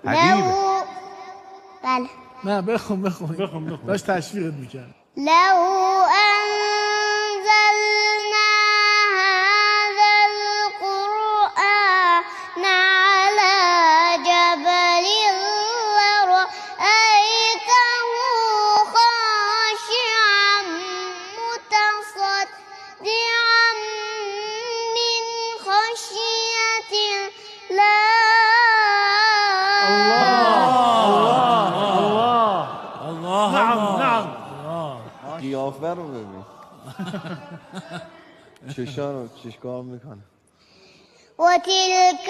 عجیبه. بله نه بخون داشت تشویقت میکرد. لو أنزلنا هذا القرآن على جبل لرأيته خاشعا متصدعا من خشية الله. نعم قیافه رو ببین. چشار رو چشکار میکنه. وتلك